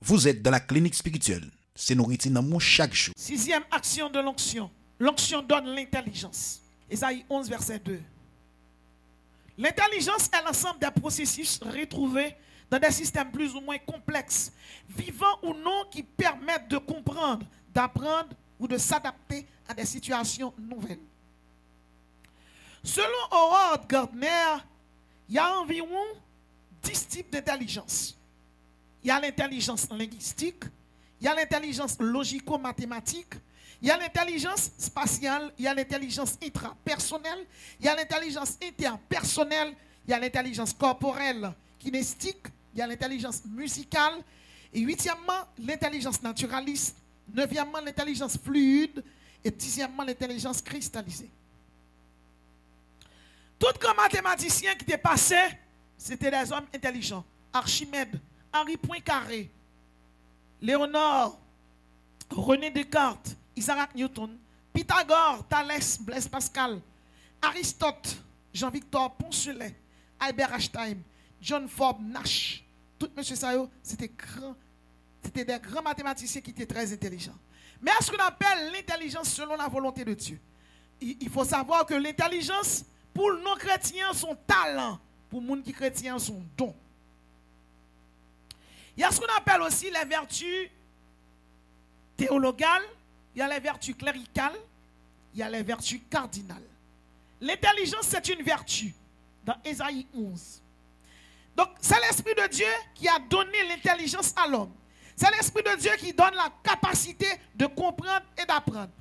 Vous êtes dans la clinique spirituelle. C'est nourriture dans mon chaque jour. Sixième action de l'onction. L'onction donne l'intelligence. Ésaïe 11, verset 2. L'intelligence est l'ensemble des processus retrouvés dans des systèmes plus ou moins complexes, vivants ou non, qui permettent de comprendre, d'apprendre ou de s'adapter à des situations nouvelles. Selon Howard Gardner, il y a environ 10 types d'intelligence. Il y a l'intelligence linguistique, il y a l'intelligence logico-mathématique, il y a l'intelligence spatiale, il y a l'intelligence intrapersonnelle, il y a l'intelligence interpersonnelle, il y a l'intelligence corporelle, kinéstique, il y a l'intelligence musicale, et huitièmement, l'intelligence naturaliste, neuvièmement, l'intelligence fluide, et dixièmement, l'intelligence cristallisée. Tout grand mathématicien qui était passé, c'était des hommes intelligents. Archimède, Henri Poincaré, Léonard, René Descartes, Isaac Newton, Pythagore, Thalès, Blaise Pascal, Aristote, Jean-Victor Poncelet, Albert Einstein, John Forbes, Nash. Tout M. Sayo, c'était des grands mathématiciens qui étaient très intelligents. Mais à ce qu'on appelle l'intelligence selon la volonté de Dieu. Il faut savoir que l'intelligence, pour les non-chrétiens, son talent. Pour les gens qui sont chrétiens, son don. Il y a ce qu'on appelle aussi les vertus théologales, il y a les vertus cléricales, il y a les vertus cardinales. L'intelligence, c'est une vertu, dans Ésaïe 11. Donc, c'est l'Esprit de Dieu qui a donné l'intelligence à l'homme. C'est l'Esprit de Dieu qui donne la capacité de comprendre et d'apprendre.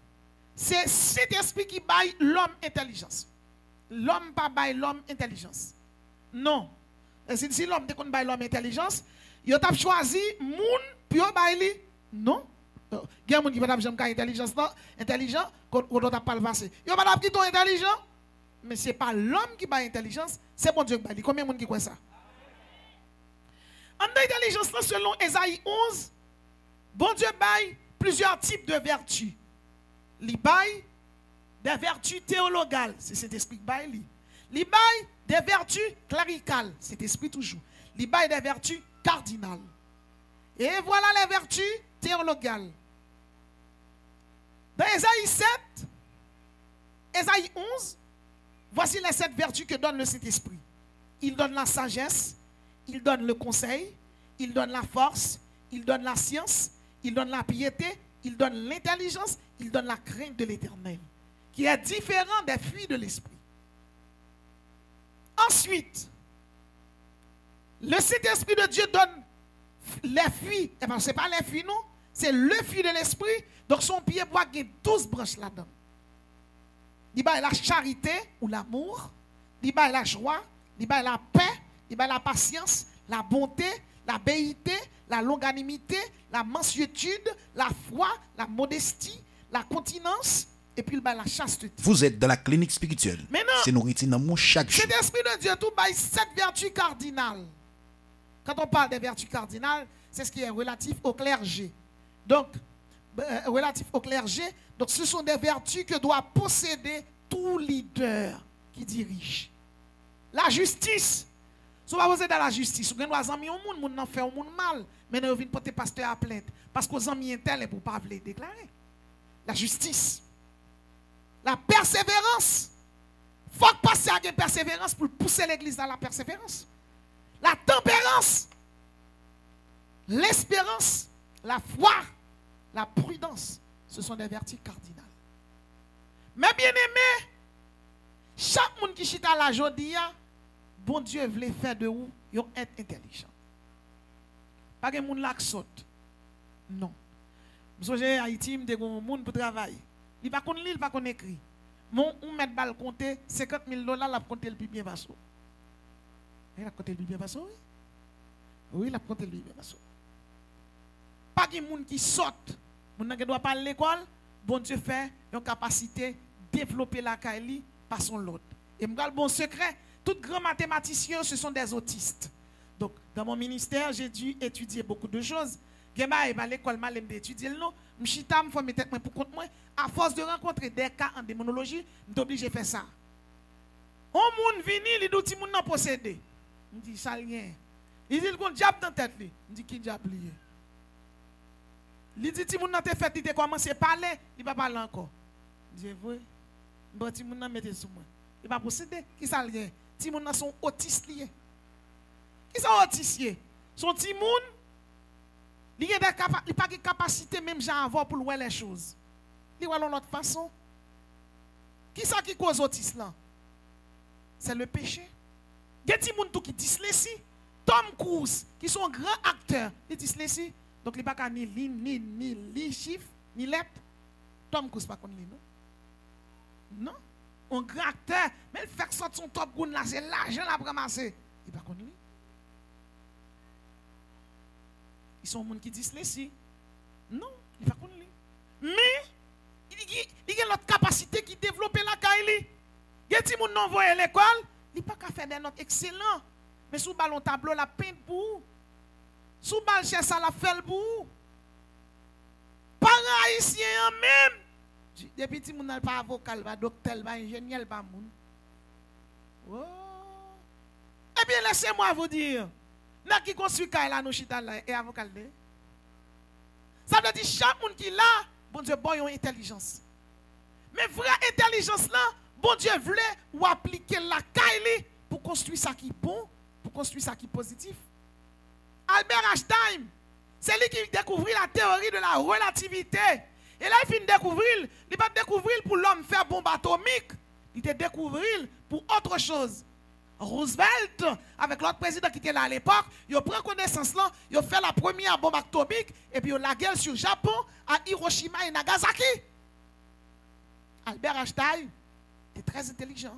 C'est cet esprit qui baille l'homme intelligence. L'homme pas baille l'homme intelligence. Non. Et si l'homme déconne baille l'homme intelligence, il a choisi moun puis il baille non. Il y a des gens qui ne sont pas intelligent quand on n'a pas le passé. Il y a des gens qui sont intelligents, mais ce n'est pas l'homme qui baille intelligence, c'est bon Dieu qui baille. Combien de gens qui croient ça? En intelligence, selon Ésaïe 11, bon Dieu baille plusieurs types de vertus. Il baille des vertus théologales, c'est cet esprit qui baille. Il baille des vertus cléricales, cet esprit toujours. Il baille des vertus cardinales. Et voilà les vertus théologales. Dans Ésaïe 7, Ésaïe 11, voici les 7 vertus que donne le Saint-Esprit. Il donne la sagesse, il donne le conseil, il donne la force, il donne la science, il donne la piété, il donne l'intelligence, il donne la crainte de l'Éternel, qui est différent des fruits de l'Esprit. Ensuite, le Saint-Esprit de Dieu donne les fruits. Eh bien, ce n'est pas les fruits, non. C'est le fruit de l'Esprit. Donc, son pied doit avoir 12 branches là-dedans. Il y a la charité ou l'amour. Il y a la joie. Il y a la paix. Il y a la patience, la bonté, la béité, la longanimité, la mansuétude, la foi, la modestie, la continence, et puis la chasteté. Vous êtes dans la clinique spirituelle. C'est nourriture dans mon chaque jour. Cet esprit de Dieu, tout bail 7 vertus cardinales. Quand on parle des vertus cardinales, c'est ce qui est relatif au clergé. Donc, relatif au clergé, donc ce sont des vertus que doit posséder tout leader qui dirige. La justice. Si vous possédez la justice, vous avez des amis au monde, vous fait au monde mal, mais vous venez porter pasteur à plainte. Parce que vos amis intel pour ne pas les déclarer. La justice. La persévérance. Il faut passer à la persévérance pour pousser l'église à la persévérance. La tempérance. L'espérance. La foi. La prudence. Ce sont des vertus cardinales. Mais bien aimé, chaque monde qui chita la jodia, bon Dieu voulait faire de vous être intelligent. Pas que moun lak saute. Non. Monsieur j'ai Haïti, me un monde pour travailler. Il pas connait lire, il pas connait écrit. Mon on met balle compter $50,000 la compter le plus bien basso. Il a compté le plus bien basso. Oui, il a compté le plus bien basso. Pas que moun qui saute. Moun qui doit pas à l'école, bon Dieu fait une capacité développer la caille par son lot. Et m'gal bon secret, tous grands mathématiciens ce sont des autistes. Donc dans mon ministère, j'ai dû étudier beaucoup de choses. Gemba et à l'école malem d'étudier le nom, m'chita me faut mettre pour compte moi à force de rencontrer des cas en démonologie, m'obligé faire ça. On moun vini, il dit ti moun nan possédé. Me dit ça rien. Il dit qu'on diable dans tête lui. Me dit qui diable lié. Il dit ti moun nan te fait, il te commencé à parler, il va parler encore. Il dit vrai. Bon ti moun nan mette sous moi. Il va procéder. Qui ça lien? Ti moun nan sont autistes liés. Qui sont autistes liés? Son ti moun il n'a pas de capacité même à avoir pour voir les choses. Il voit l'autre façon. Qui ça qui cause autisme là? C'est le péché. Il y a des gens qui dyslexies. Tom Cruise, qui sont grands acteurs, ils dyslexies. Donc il n'y a pas ni chiffre, ni lettre. Tom Cruise pas connaît non. Non. Un grand acteur, mais il fait sortir son top gun là, c'est l'argent là pour ramasser. Il pas connaît. Ils sont des gens qui dyslexies. Non, il pas connaît. Mais il y a l'autre capacité qui développe la caille. Il y a des gens qui n'ont pas à l'école, il n'y a pas qu'à faire des notes excellentes. Mais sous ballon tableau, la peinte pour. Sous ballon chez ça, la fait pour. Parents haïtiens même. Depuis que mon pas avocat, pas docteur, pas ingénieur, pas moun. Oh. Eh bien, laissez-moi vous dire. N'a qui construit là, nous chita là, et avocat. Ça veut dire chaque monde qui là, bon Dieu, bon, une intelligence. Mais vraie intelligence là, bon Dieu voulait ou appliquer la caille pour construire ça qui est bon, pour construire ça qui est positif. Albert Einstein, c'est lui qui découvrit la théorie de la relativité. Et là, il finit de découvrir, il ne va pas découvrir pour l'homme faire bombe atomique, il te découvrir pour autre chose. Roosevelt, avec l'autre président qui était là à l'époque, il prend connaissance là, il fait la première bombe atomique et puis il la guerre sur le Japon, à Hiroshima et Nagasaki. Albert Einstein est très intelligent.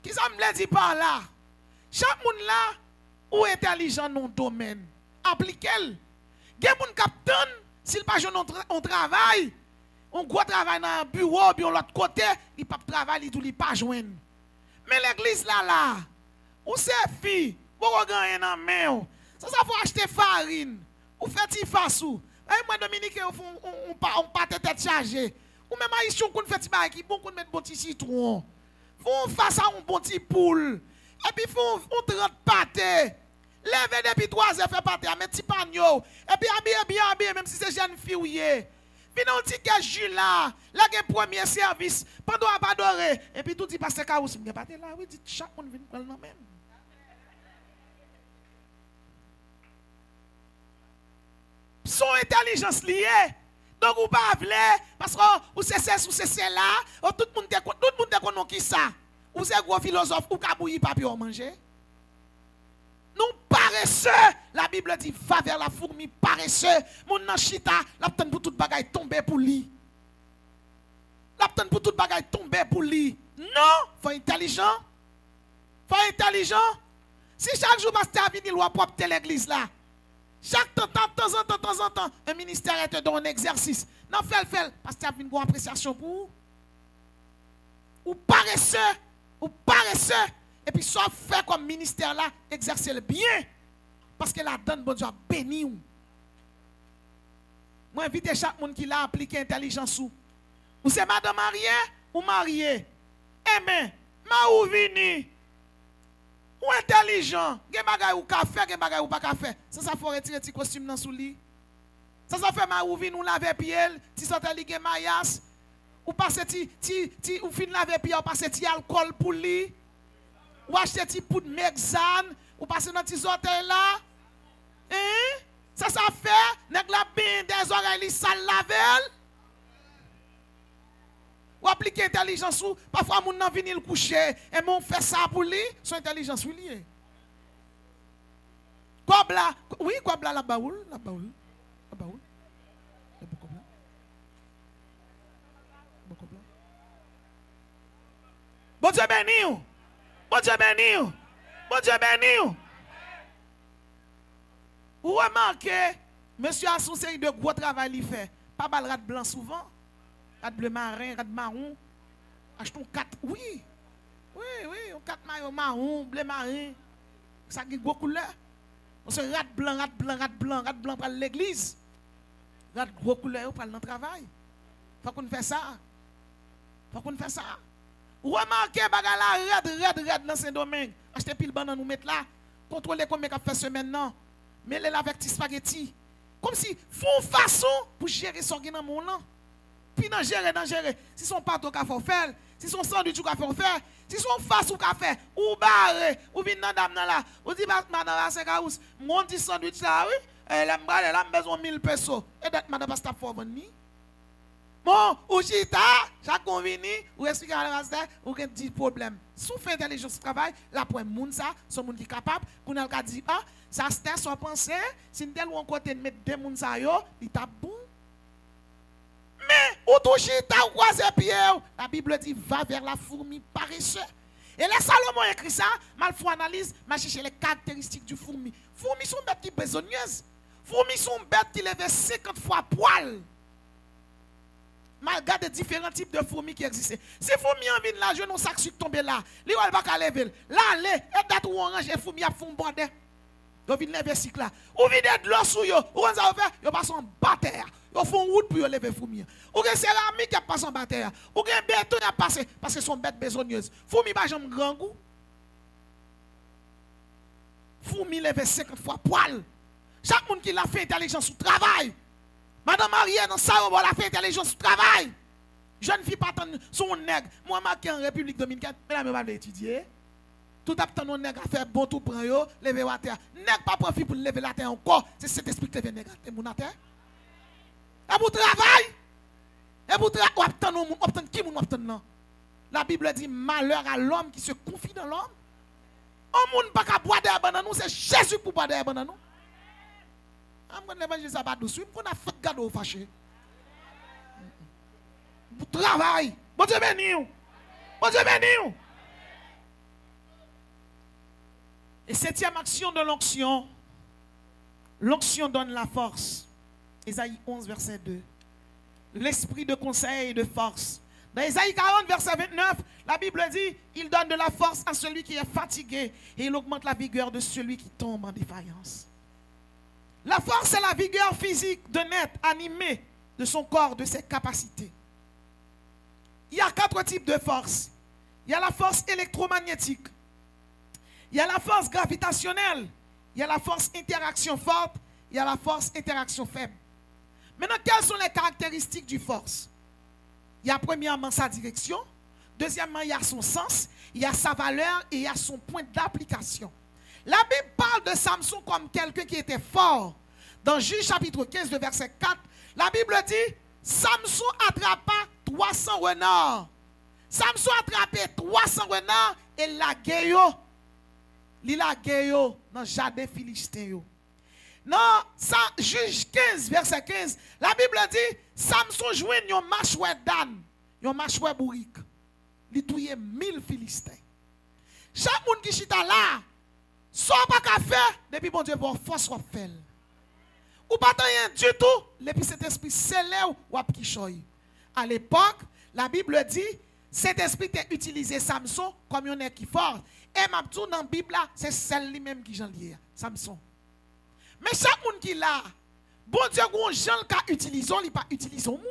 Qui ça me dit par là? Chaque monde là, ou intelligent dans le domaine, appliquez-le. Il y a des gens qui s'il pas on travail, on gros travail dans un bureau, puis de l'autre côté, il pas travail, il pas joindre. Mais l'église là, où c'est fille, vous regardez dans main, ça faut acheter farine, ou faire petit fassou. Et moi Dominique on pas tête chargée. Ou même ici on fait petit bail qui bon qu'on met bon petit citron. Faut faire un bon petit poule. Et puis faut on 30 pâté. Lever depuis 3 heures fait pâté, mettre petit pagnon. Et puis habiller même si c'est jeune fille ou yé. Venez un petit jus là, là le premier service, pendant à adorer. Et puis tout dit pasteur Kaous, me pas là, oui, dit chaque monde vient prendre même. Son intelligence liée. Donc ou pas vle parce que ou c'est là, tout le monde connaît qui ça. Ou c'est gros philosophe ou kabouyi papier manger. Non paresseux, la Bible dit va vers la fourmi paresseux, mon nanchita, la tente pour toute bagaille tomber pour lui. La tente pour toute bagaille tomber pour lui. Non, faut intelligent. Faut intelligent. Si chaque jour pasteur vient loi propre l'église là. Chaque temps en temps, un ministère te donne un exercice. Non, fait, parce que tu as une bonne appréciation pour ou paresseux, et puis soit fait comme ministère là, exercer le bien, parce que la donne, bon Dieu, a béni ou. Moi, invite chaque monde qui l'a appliqué intelligence ou c'est madame mariée ou mariée. Eh bien, ma ou vini. Ou intelligent, gen bagay ou café, gen bagay ou pas café. Ça faut retirer ti costume dans sous lit. Ça fait ma ou vin ou laver pied, ti sorte li gen mayas. Ou passe ti ou fin laver pied, ou passe ti alcool pour li. Ou acheter ti poudre Mexane, ou passe dans ti orteil là. Hein? Ça fait nèg la bin des oreilles li sale lavel. Ou appliquer intelligence ou parfois moun nan vini le coucher et mon fait ça pour lui son intelligence ou lié. Kobla, oui, kobla la baoul. Bon Dieu béni ou. Bon Dieu béni ou. Bon Dieu béni ou. Ou remarquez, monsieur a son série de gros travail il fait. Pas bal rat blanc souvent. Rat bleu marin, rat marron. Achetons 4. Oui, on 4 maillots marron, bleu marin. Ça qui gros couleur. On se rat blanc pour l'église. Rat gros couleur pour le travail. Faut qu'on fait ça. Remarquez bagala red dans ce domaine. Acheter pile banane nous mettre là. Contrôler combien qu'a fait semaine non. Mêler avec petit spaghetti. comme si font façon pour gérer son dans mon là. Puis dans gérer. Si son pâteau qu'a fait faire, si son sandwich qu'a fait faire, si son face ou qu'a fait, ou barre, ou vient dans dame là, ou dit madame là c'est caous, mon petit sandwich là oui, elle a besoin de 1000 pesos. Et d'être madame pas pour venir. Bon, ou chita, chaque convenu, ou expliquer à la race ou un petit problème. Sous fait intelligence de travail, la point moun ça, son moun qui capable, qu'on a dit ah, ça c'était son pensée, si tel ou un côté de mettre des moun ça yo, il t'a bon. Mais ou touche ta ou croise pied, la Bible dit va vers la fourmi paresseuse. Et les Salomon écrit ça, mal faut analyse, m'a chercher les caractéristiques du fourmi. Fourmi sont bêtes qui besogneuses. Fourmi sont bêtes qui lèvent 50 fois poil. Malgré des différents types de fourmis qui existent. Si fourmi en vient là, je n'ai pas sac tomber là. Li va pas lever. Là, et date où orange et fourmi a fond bordé. Yo vinn lever cycle là. Ou vinn de l'eau sous yo. Ou on ça faire, yo passe en bataille. Yo font route pour lever fourmi. Ou que céramique qui passe en bataille. Ou que béton a passé parce que sont bêtes besogneuses. Fourmi pas jamais grand goût. Fourmi lever 50 fois poil. Chaque monde qui l'a fait intelligence au travail. Madame Marielle, dans ça, on a fait intelligence au travail. Jeune fille pas son nègre. Moi, marqué en République Dominicaine, mais là, je vais étudier. Tout à l'heure, nègre a fait bon tout pour eux, lever la terre. Nègre pas profit pour lever la terre encore. C'est cet esprit qui te nègre à mon terre. Et pour travail, et pour obtenir qui moun obtenir. La Bible dit malheur à l'homme qui se confie dans l'homme. On moun pas qu'à boire des bananes, c'est Jésus pour boire des bananes. Je ne l'évangile ça pas douce, on a fait gado fâché. Pour travail. Bon Dieu béni. Bon Dieu béni. Et septième action de l'onction. L'onction donne la force. Ésaïe 11, verset 2. L'esprit de conseil et de force. Dans Ésaïe 40, verset 29, la Bible dit, il donne de la force à celui qui est fatigué et il augmente la vigueur de celui qui tombe en défaillance. La force, c'est la vigueur physique de naître, animé de son corps, de ses capacités. Il y a 4 types de force. Il y a la force électromagnétique. Il y a la force gravitationnelle. Il y a la force interaction forte. Il y a la force interaction faible. Maintenant, quelles sont les caractéristiques du force? Il y a premièrement sa direction. Deuxièmement, il y a son sens. Il y a sa valeur et il y a son point d'application. La Bible parle de Samson comme quelqu'un qui était fort. Dans Juge chapitre 15, verset 4, la Bible dit, Samson attrapa 300 renards. Samson attrapé 300 renards et la gueule. Il la gueule dans le jardin philistin. Dans Juge 15, verset 15, la Bible dit, Samson jouait un mâchoire d'âne, un mâchoire bourrique. Il tuait 1000 Philistins. Chaque monde qui chita là, soit pas qu'à faire, depuis bon Dieu, bon force soit fait. Ou pas rien du tout, depuis cet esprit s'élève ou à pichoy. À l'époque, la Bible dit, cet esprit a utilisé Samson comme un est qui fort. Et m'a dit dans la Bible, c'est celle lui-même qui j'en lit, Samson. Mais chaque monde qui l'a, bon Dieu, quand Jean qui utilise, il pas utilise au monde.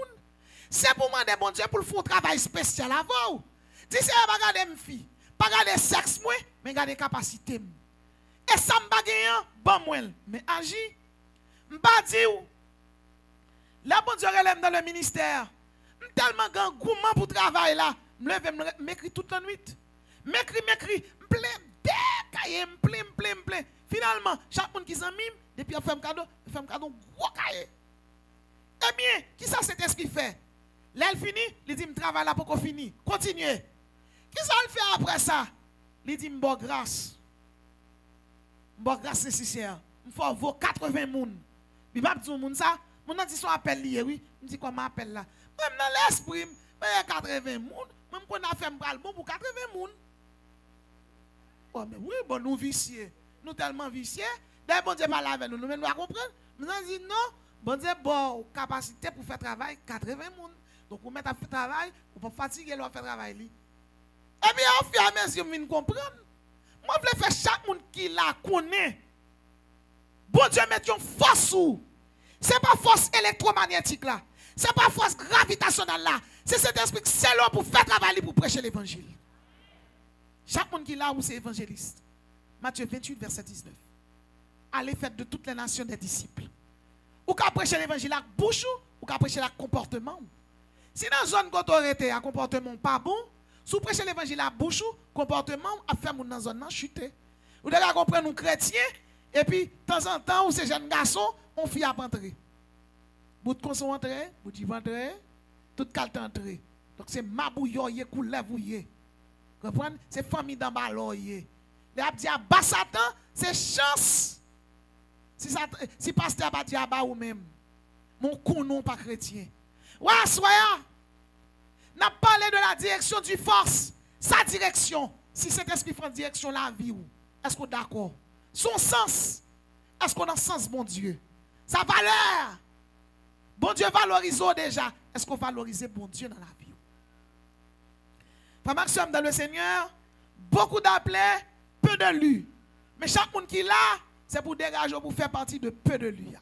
C'est pour demander bon Dieu pour le faire un travail spécial avant. Dis c'est pas regarder mes filles, pas regarder sexe moi, mais regarder capacité. Et ça me bagaille bon moi, mais agis. M'pas dit ou. Là bon Dieu relève dans le ministère. Tellement grand gourmand pour travail là, me lève m'écrit toute la nuit. M'écrit plein cahier, plein. Finalement, chaque monde qui s'en mime, depuis on fait un cadeau gros cahier. Eh bien, qui ça cet esprit fait? Là, il finit, il dit, je travaille là pour qu'on finisse. Continuez. Qui ça il fait après ça? Il dit, bon grâce. Bon grâce nécessaire. Il faut avoir 80 moun. Il va dire moun ça. Mon a dit son appel lié, oui. Il dit comment appel là? Même dans l'esprit, il y a 80 moun. Même qu'on a fait un bon pour 80 moun. Oh, mais oui, bon, nous vicieux. Nous tellement vicieux. D'ailleurs, bon Dieu parle avec nous. Nous ne comprendre. Nous avons dit non. Bon Dieu, bon, capacité pour faire travail, 80 moun. Donc, vous mettez à faire travail, vous pas fatiguer, vous faire travail. Et bien, au fur et à mesure, vous comprendre. Moi, je veux faire chaque monde qui la connaît. Bon Dieu, mettez une force où. Ce n'est pas force électromagnétique là. Ce n'est pas force gravitationnelle là. C'est cet esprit qui c'est là pour faire travail, pour prêcher l'évangile. Chaque monde qui là où c'est évangéliste. Matthieu 28, verset 19. Allez, faites de toutes les nations des disciples. Ou qu'à prêcher l'évangile avec bouche ou qu'à prêcher avec comportement. Si dans une zone autorité un comportement pas bon, si vous prêchez l'évangile à bouche, comportement a fait mon dans zone chuter. Vous devez comprendre nous chrétiens et puis de temps en temps ou ces jeunes garçons on fait à entrer. Bout de conso entrer, bout de entrer, tout calte entrer. Donc c'est mabouyoye couleur bouillé. Comprenez? C'est famille d'en bas loyer. Les a dit à bas Satan, c'est chance. Si pasteur pas dit à bas ou même. Mon counon pas chrétien. Ouais, soya. N'a parlé de la direction du force, sa direction. Si cet esprit prend direction la vie ou est-ce qu'on est d'accord? Son sens. Est-ce qu'on a sens bon Dieu? Sa valeur. Bon Dieu valorise déjà. Est-ce qu'on valorise bon Dieu dans la vie? Frère Maxime, dans le Seigneur, beaucoup d'appelés, peu de lui. Mais chaque monde qui est là, c'est pour dégager, pour faire partie de peu de lui.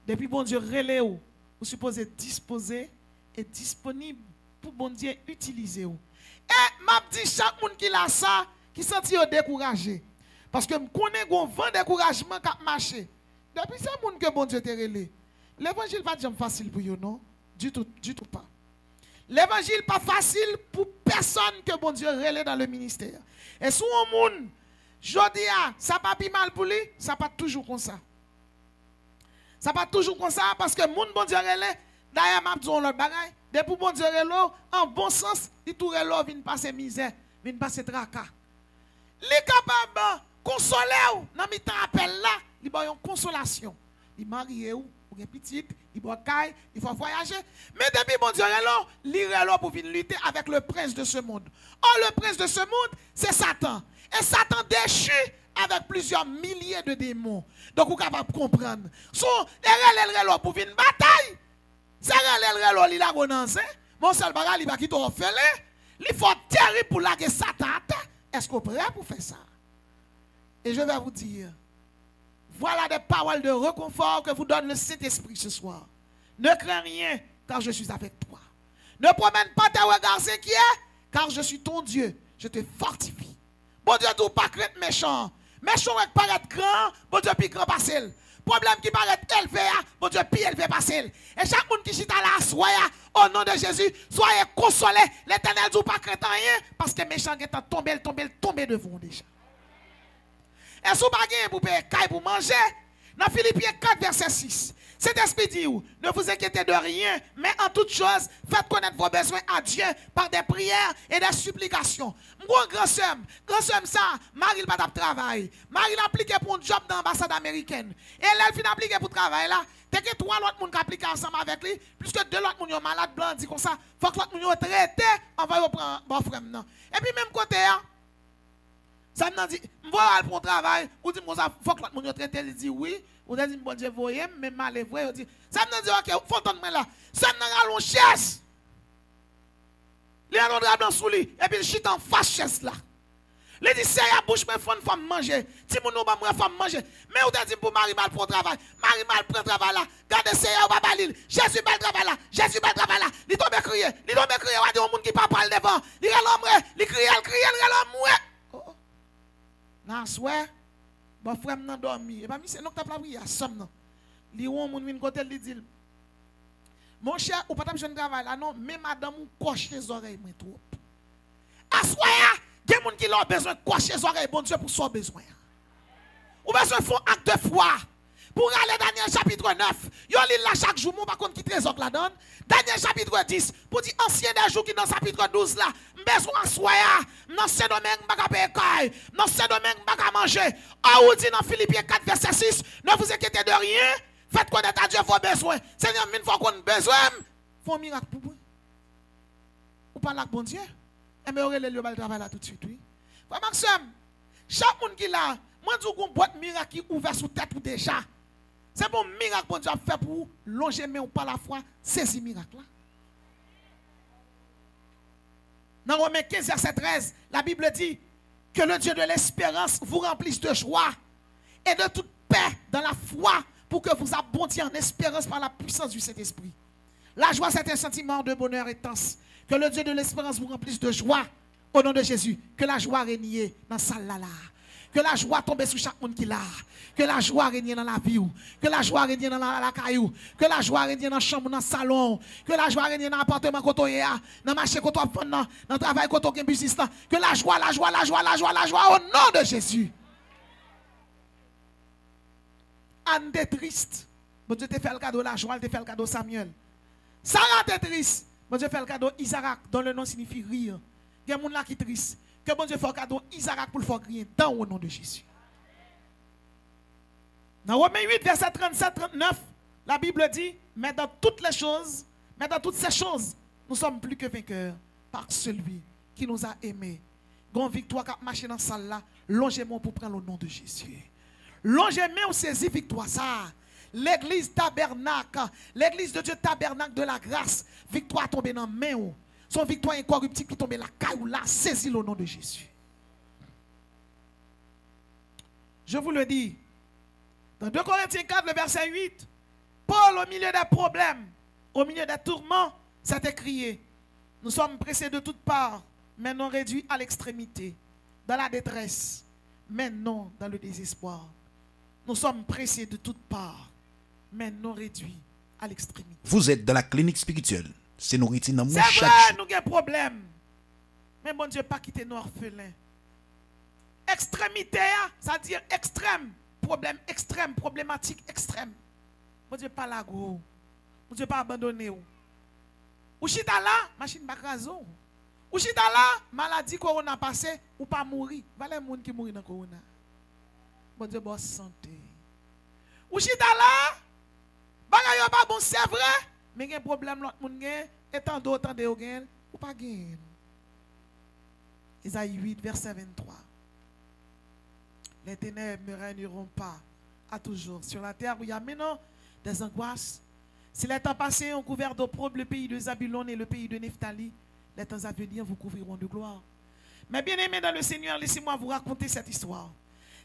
Depuis bon Dieu relève, vous supposez disposer et disponible pour bon Dieu utiliser. Et m'a dit chaque monde qui est là ça, qui sentit découragé. Parce que je connais un vent découragement qui a marché. Depuis ce monde que bon Dieu t'a relève. L'évangile pas jamais facile pour vous, non? Du tout pas. L'évangile pas facile pour personne que bon Dieu relève dans le ministère. Et si on monde, je dis, ça pas plus mal pour lui, ça pas toujours comme ça. Ça pas toujours comme ça parce que mon bon Dieu relève, d'ailleurs, m'a dit l'autre bagaille, depuis bon Dieu relève, en bon sens, il tout relève, vient passer misère, vient passer tracas. Il est capable de consoler, dans mi temps appel là, il a une consolation. Il marie ou il est petit, il va caille, il faut voyager. Mais depuis bon Dieu il est pour venir lutter avec le prince de ce monde. Or, le prince de ce monde, c'est Satan. Et Satan déchu avec plusieurs milliers de démons. Donc, vous êtes capable de comprendre. Son relo pour venir bataille. C'est relo, il a renoncé. Mon seul bagage, il va quitter orphelin. Il faut terrible pour la Satan. Est-ce que vous êtes prêt pour faire ça? Et je vais vous dire. Voilà des paroles de réconfort que vous donne le Saint-Esprit ce soir. Ne crains rien, car je suis avec toi. Ne promène pas tes regards inquiets, car je suis ton Dieu. Je te fortifie. Bon Dieu, tu pas craindre méchant. Méchant qui paraît grand, bon Dieu, puis grand passel. Problème qui paraît élevé, bon Dieu, puis élevé passel. Et chaque monde qui chita là, soyez, au nom de Jésus, soyez consolés. L'Éternel ne pas craindre rien, parce que méchant est tombé devant vous déjà. Et si vous n'avez pas pour payer pour manger, dans Philippiens 4, verset 6, cet esprit dit, ne vous inquiétez de rien, mais en toute chose, faites connaître vos besoins à Dieu par des prières et des supplications. Mon grand soeur ça, Marie n'a pas de travail. Marie l'a appliqué pour un job dans l'ambassade américaine. Et elle fin appliqué pour travail là. T'es que trois autres monde qui appliquent ensemble avec lui, plus que deux autres monde sont malades blancs, dit comme ça, faut que l'autre monde traité, on va reprendre bon frère non. Et puis même côté ça m'a dit, je vais aller pour un travail, ou dit, il faut que l'autre monde traite, il dit oui, ou dit, bon Dieu, voyez, mais mal est vrai, dit, ça m'a dit, ok, faut entendre là, ça m'a dit, on chaise. Il y a un drap sous lui, et puis il chute en face chaise là. Il dit, c'est à bouche, mais il faut manger. Si mon nom va faut manger. Mais on dit pour Marie mal pour travail. Marie mal prend travail là. Gardez c'est à Babalil. Jésus mal travail là. Jésus mal travail là. Il tombe crier. Il tombe crier. On dit au monde qui pas parle devant. Il est l'homme, il crie, l'homme. Non, soit, bon frère m'a dormi. Et pas c'est non que t'as pas prié à somme non. Li on moun vinn côté li dit mon cher ou pas t'a besoin de travail là non, mais madame ou coche les oreilles moi trop. Assoya, des moun qui ont besoin de cocher les oreilles bon Dieu pour son besoin. Ou besoin faire acte de foi. Pour aller Daniel chapitre 9, yo lit là chaque jour, mon par contre qui trésor la donne. Daniel chapitre 10, pour dire ancien des jours qui dans chapitre 12 là, besoin soya, dans ce domaine pas payer caille, dans ce domaine pas manger. Ah ou dit dans Philippiens 4 verset 6, ne vous inquiétez de rien, faites connaître à Dieu vos besoins. Seigneur, une fois qu'on a besoin, faut un miracle pour vous. Ou pas là bon Dieu. Et mais aurait le travail là tout de suite oui. Frère Maxime, chaque monde qui là, moi dis qu'on boîte miracle qui ouvert sous tête ou déjà. C'est bon miracle que Dieu a fait pour vous, longer mais ou pas la foi, c'est ce miracle là. Dans Romains 15, verset 13, la Bible dit que le Dieu de l'espérance vous remplisse de joie et de toute paix dans la foi pour que vous abondiez en espérance par la puissance du Saint-Esprit. La joie, c'est un sentiment de bonheur intense. Que le Dieu de l'espérance vous remplisse de joie au nom de Jésus. Que la joie règne dans sa salle là. Que la joie tombe sur chaque monde qui l'a. Que la joie règne dans la vie. Que la joie règne dans la caillou. Que la joie règne dans la chambre, dans le salon. Que la joie règne dans l'appartement quand on est là. Dans le marché quand on est dans le travail quand on est business. Que la joie, la joie, la joie, la joie, la joie au nom de Jésus. Anne est triste. Bon Dieu te fait le cadeau la joie, te fait le cadeau Samuel. Sarah est triste. Bon Dieu fait le cadeau Isaac, dont le nom signifie rire. Il y a des gens là qui sont tristes. Que bon Dieu fait le cadeau Isaac pour le faire crier dans le nom de Jésus. Dans Romains 8, verset 37-39, la Bible dit, mais dans toutes les choses, mais dans toutes ces choses, nous sommes plus que vainqueurs par celui qui nous a aimés. Grande victoire qui a marché dans la salle là, longez-moi pour prendre le nom de Jésus. Longez-moi ou saisir victoire ça. L'église tabernacle, l'église de Dieu tabernacle de la grâce, victoire tombée dans la main. Son victoire incorruptible qui tombe la caille là, saisis le nom de Jésus. Je vous le dis, dans 2 Corinthiens 4, le verset 8, Paul, au milieu des problèmes, au milieu des tourments, s'est écrié, nous sommes pressés de toutes parts, mais non réduits à l'extrémité, dans la détresse, mais non dans le désespoir. Nous sommes pressés de toutes parts, mais non réduits à l'extrémité. Vous êtes dans la clinique spirituelle. C'est nourriture dans mon chaque jour. C'est vrai, nous avons des problèmes. Mais bon Dieu, pas quitter nos orphelins. Extrémité, ça veut dire extrême. Problème extrême, problématique extrême. Bon Dieu, pas la gros. Bon Dieu, pas abandonner. Ou chita là, machine bakrazo. Ou chita là, maladie corona passé, ou pas mourir. Voilà les gens qui mourent dans corona. Bon Dieu, bonne santé. Ou chita là, bagay pas bon, c'est vrai. Mais il y a un problème, l'autre monde gagne, et tant d'autres, tant gagne, ou pas gagne. Isaïe 8, verset 23. Les ténèbres ne régneront pas à toujours sur la terre où il y a maintenant des angoisses. Si les temps passés ont couvert d'opprobre le pays de Zabulon et le pays de Nephtali, les temps à venir vous couvriront de gloire. Mais bien aimés dans le Seigneur, laissez-moi vous raconter cette histoire.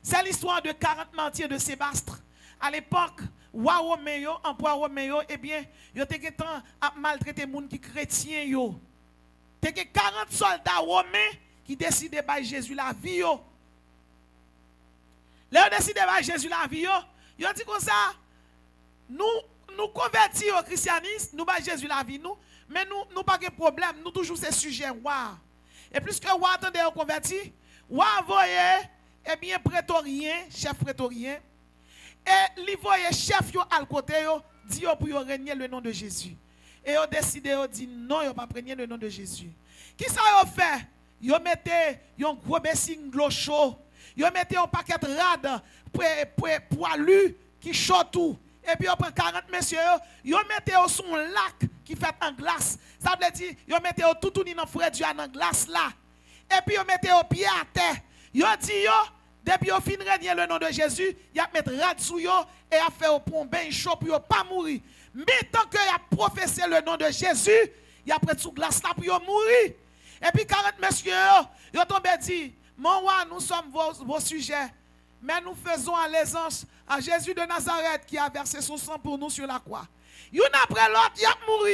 C'est l'histoire de 40 martyrs de Sébastre. À l'époque, empereur Roméo, eh bien, il y a des temps à maltraiter les gens qui sont chrétiens. Il y a 40 soldats romains qui décident de battre Jésus la vie. Là, ils décident de battre Jésus la vie. Ils ont dit comme ça, nous convertis au christianisme, nous battons Jésus la vie, nous, mais nous pas de problème, nous toujours ces sujets. Et plus que roi attendez au converti, roi voyez, eh bien, prétorien, chef prétorien, et li voye chef yo al côté yo, dit yo pour régner le nom de Jésus. Et yo décidé yo dit non, yo pas régner le nom de Jésus. Qui ça yo fait? Yo mette yon gros bassing de l'eau chaud. Yo mette un paquet rade poilu qui chaud tout. Et puis yo prend 40 messieurs yo mette yo son lac qui fait en glace. Ça veut dire yo mette yo tout dans frère Dieu en glace là. Et puis yo mette yo pied à terre. Yo dit yo depuis au fin régner le nom de Jésus, il a mettre rad sous yo et a fait au pont ben chaud pour pas mourir. Mais tant que il a professé le nom de Jésus, il a pris sous glace là pour mourir. Et puis 40 messieurs, ils tombé dit, mon roi, nous sommes vos sujets, mais nous faisons allégeance à Jésus de Nazareth qui a versé son sang pour nous sur la croix. Yon après l'autre, il a mouru,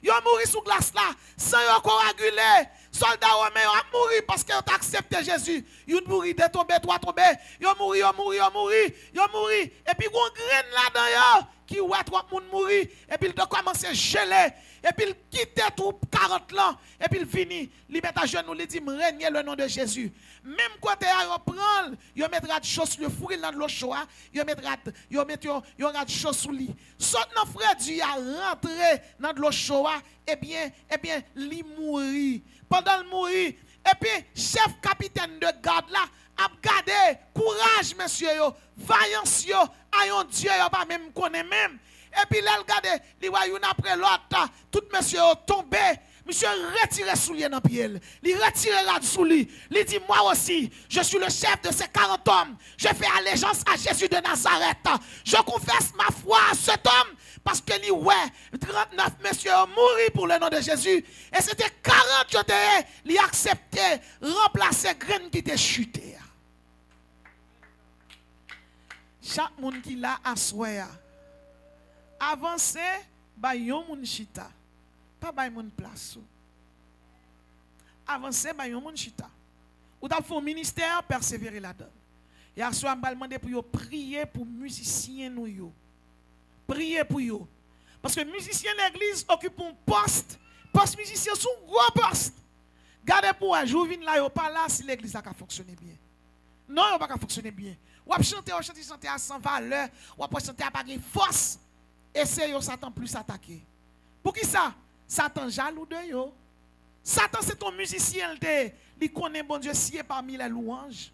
il a mouru sous glace là, sans yon coaguler. Soldats romains ont mouru parce qu'ils ont accepté Jésus. Ils ont mouru, deux tombés, trois tombés. Ils ont mouru, ils ont mouru, ils ont mouru, ils ont mouru. Et puis, il y a une graine là-dedans qui voit trois personnes mourir. Et puis, il a commencé à geler. Et puis, il quitte tout 40 ans. Et puis, il finit. Il met à genoux, il dit, régner le nom de Jésus. Même côté, il prend, il mettra de choses sur le fruit dans l'eau chaude. Il mettra de choses sur lui. Sauf que frère Dieu a rentré dans l'eau chaude. Eh bien, il mourit. Pendant le mourir, et puis chef capitaine de garde là a gardé courage monsieur yo, vaillance yo, ayon Dieu yo pas même connaît même. Et puis là regardé, li wa yon après l'autre, tout monsieur yo tombé, monsieur retire soulier dans pied, il retire la sous lui, il dit moi aussi, je suis le chef de ces 40 hommes. Je fais allégeance à Jésus de Nazareth. Je confesse ma foi à cet homme. Parce que lui, ouais, 39 messieurs ont mouru pour le nom de Jésus. Et c'était 40 qui ont accepté, remplacer graine qui était chutée. Chaque monde qui l'a assoya, avancez, ba yon moun chita. Pas ba yon moun place. Avancez, ba yon moun chita. Ou t'as fait un ministère, persévérer là-dedans. Et à ce moment, je vais demander pour vous prier pour musiciens nous yo. Priez pour vous. Parce que musiciens de l'église occupent un poste. Poste musicien sont un gros poste. Gardez pour un jour, là, yo pas là si l'église a fonctionner bien. Non, il pas fonctionner bien. Ou à chanter à sans valeur, ou à chanter à pas de force. Et c'est yo Satan plus attaqué. Pour qui ça? Satan jaloux de yo. Satan c'est ton musicien, il connaît bon Dieu si parmi les louanges.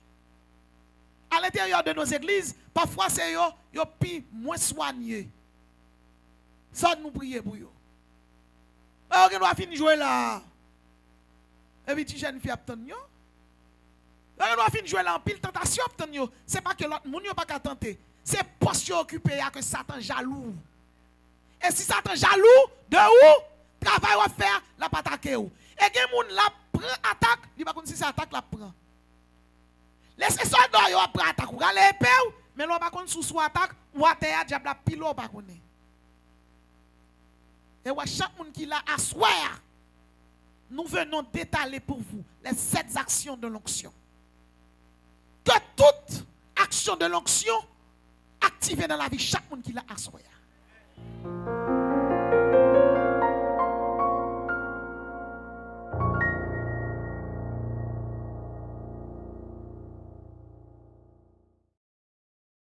À l'intérieur de nos églises, parfois c'est yo pi moins soigné. Ça nous prier pour yo. Alors on va finir jouer là. Et puis tu jeune fille obtenu yo. On va finir jouer là en pile tentation obtenu yo. C'est pas que l'autre moun yo pas qu'à tenter. C'est poste occupé que Satan jaloux. Et si Satan jaloux, de où travail va faire, la pas attaquer ou. Et gen moun la prend attaque, il pas si c'est attaque la prend. Laissez soldat yo prend attaque ou gale épée mais l'on pas connait sous attaque ou à terre diable la pilo pas connait. Et ouais chaque monde qui l'a asseoir, nous venons d'étaler pour vous les 7 actions de l'onction. Que toute action de l'onction activée dans la vie chaque monde qui l'a asseoir.